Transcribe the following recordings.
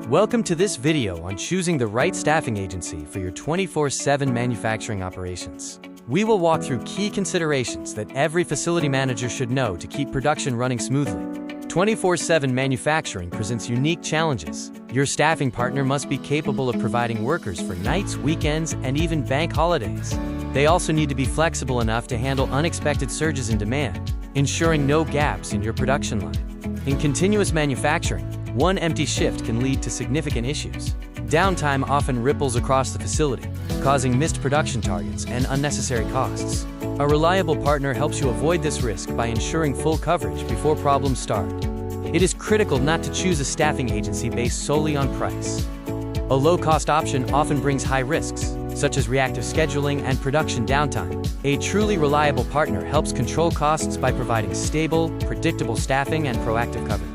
Welcome to this video on choosing the right staffing agency for your 24/7 manufacturing operations. We will walk through key considerations that every facility manager should know to keep production running smoothly. 24/7 manufacturing presents unique challenges. Your staffing partner must be capable of providing workers for nights, weekends, and even bank holidays. They also need to be flexible enough to handle unexpected surges in demand, ensuring no gaps in your production line. In continuous manufacturing, one empty shift can lead to significant issues. Downtime often ripples across the facility, causing missed production targets and unnecessary costs. A reliable partner helps you avoid this risk by ensuring full coverage before problems start. It is critical not to choose a staffing agency based solely on price. A low-cost option often brings high risks, such as reactive scheduling and production downtime. A truly reliable partner helps control costs by providing stable, predictable staffing and proactive coverage.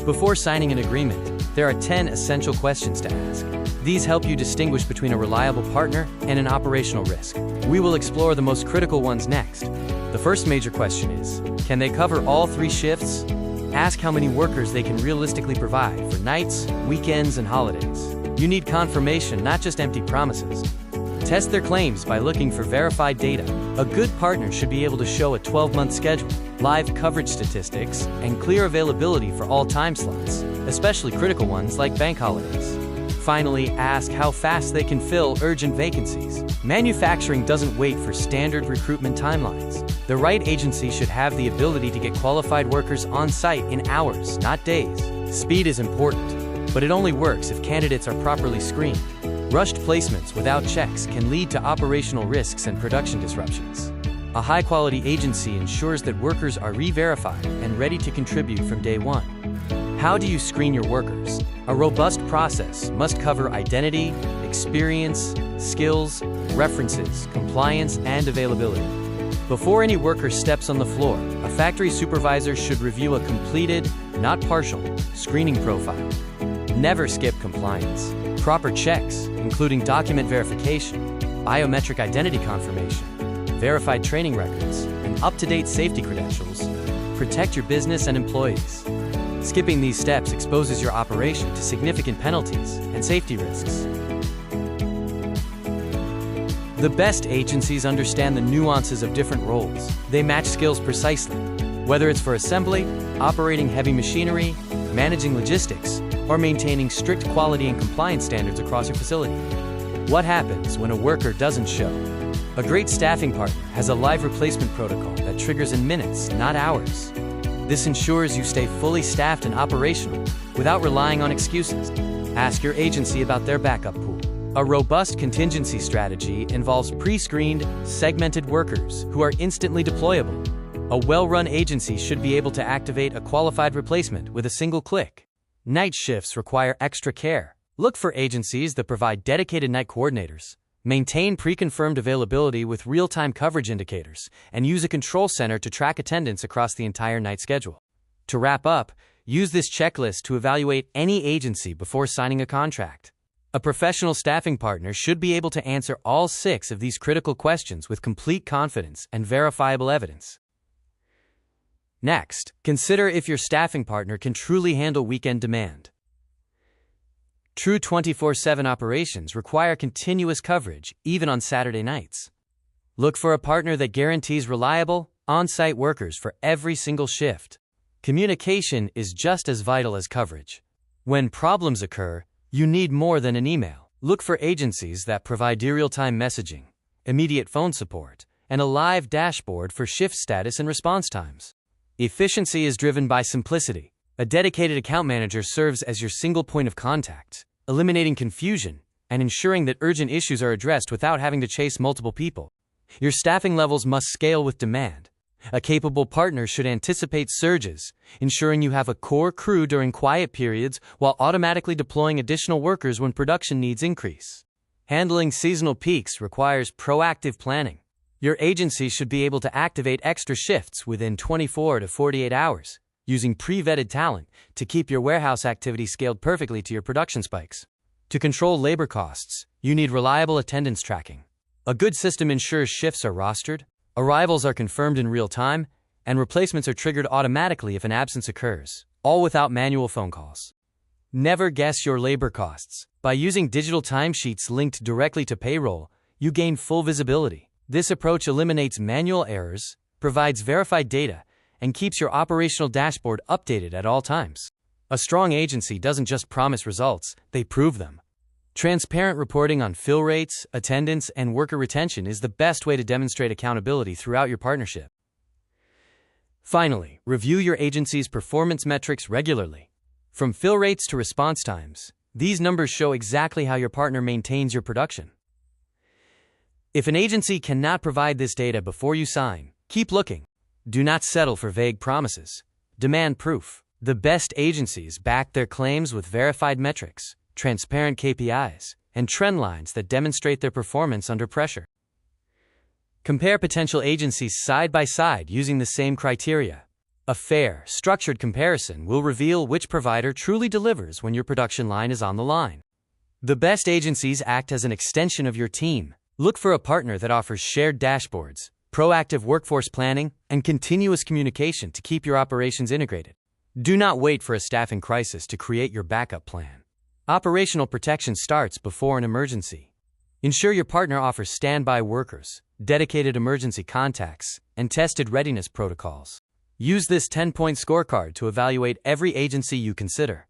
Before signing an agreement, there are 10 essential questions to ask. These help you distinguish between a reliable partner and an operational risk. We will explore the most critical ones next. The first major question is, can they cover all 3 shifts? Ask how many workers they can realistically provide for nights, weekends, and holidays. You need confirmation, not just empty promises. Test their claims by looking for verified data. A good partner should be able to show a 12-month schedule, live coverage statistics, and clear availability for all time slots, especially critical ones like bank holidays. Finally, ask how fast they can fill urgent vacancies. Manufacturing doesn't wait for standard recruitment timelines. The right agency should have the ability to get qualified workers on site in hours, not days. Speed is important, but it only works if candidates are properly screened. Rushed placements without checks can lead to operational risks and production disruptions. A high-quality agency ensures that workers are re-verified and ready to contribute from day one. How do you screen your workers? A robust process must cover identity, experience, skills, references, compliance, and availability. Before any worker steps on the floor, a factory supervisor should review a completed, not partial, screening profile. Never skip compliance. Proper checks, including document verification, biometric identity confirmation, verified training records, and up-to-date safety credentials, protect your business and employees. Skipping these steps exposes your operation to significant penalties and safety risks. The best agencies understand the nuances of different roles. They match skills precisely, whether it's for assembly, operating heavy machinery, managing logistics, or maintaining strict quality and compliance standards across your facility. What happens when a worker doesn't show? A great staffing partner has a live replacement protocol that triggers in minutes, not hours. This ensures you stay fully staffed and operational without relying on excuses. Ask your agency about their backup pool. A robust contingency strategy involves pre-screened, segmented workers who are instantly deployable. A well-run agency should be able to activate a qualified replacement with a single click. Night shifts require extra care. Look for agencies that provide dedicated night coordinators, maintain pre-confirmed availability with real-time coverage indicators, and use a control center to track attendance across the entire night schedule. To wrap up, use this checklist to evaluate any agency before signing a contract. A professional staffing partner should be able to answer all 6 of these critical questions with complete confidence and verifiable evidence. Next, consider if your staffing partner can truly handle weekend demand. True 24/7 operations require continuous coverage, even on Saturday nights. Look for a partner that guarantees reliable, on-site workers for every single shift. Communication is just as vital as coverage. When problems occur, you need more than an email. Look for agencies that provide real-time messaging, immediate phone support, and a live dashboard for shift status and response times. Efficiency is driven by simplicity. A dedicated account manager serves as your single point of contact, eliminating confusion and ensuring that urgent issues are addressed without having to chase multiple people. Your staffing levels must scale with demand. A capable partner should anticipate surges, ensuring you have a core crew during quiet periods while automatically deploying additional workers when production needs increase. Handling seasonal peaks requires proactive planning. Your agency should be able to activate extra shifts within 24 to 48 hours, using pre-vetted talent to keep your warehouse activity scaled perfectly to your production spikes. To control labor costs, you need reliable attendance tracking. A good system ensures shifts are rostered, arrivals are confirmed in real time, and replacements are triggered automatically if an absence occurs, all without manual phone calls. Never guess your labor costs. By using digital timesheets linked directly to payroll, you gain full visibility. This approach eliminates manual errors, provides verified data, and keeps your operational dashboard updated at all times. A strong agency doesn't just promise results, they prove them. Transparent reporting on fill rates, attendance, and worker retention is the best way to demonstrate accountability throughout your partnership. Finally, review your agency's performance metrics regularly. From fill rates to response times, these numbers show exactly how your partner maintains your production. If an agency cannot provide this data before you sign, keep looking. Do not settle for vague promises. Demand proof. The best agencies back their claims with verified metrics, transparent KPIs, and trend lines that demonstrate their performance under pressure. Compare potential agencies side by side using the same criteria. A fair, structured comparison will reveal which provider truly delivers when your production line is on the line. The best agencies act as an extension of your team. Look for a partner that offers shared dashboards, proactive workforce planning, and continuous communication to keep your operations integrated. Do not wait for a staffing crisis to create your backup plan. Operational protection starts before an emergency. Ensure your partner offers standby workers, dedicated emergency contacts, and tested readiness protocols. Use this 10-point scorecard to evaluate every agency you consider.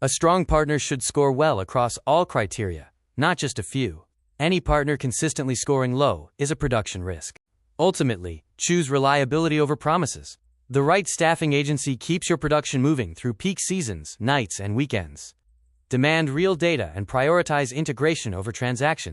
A strong partner should score well across all criteria, not just a few. Any partner consistently scoring low is a production risk. Ultimately, choose reliability over promises. The right staffing agency keeps your production moving through peak seasons, nights, and weekends. Demand real data and prioritize integration over transactions.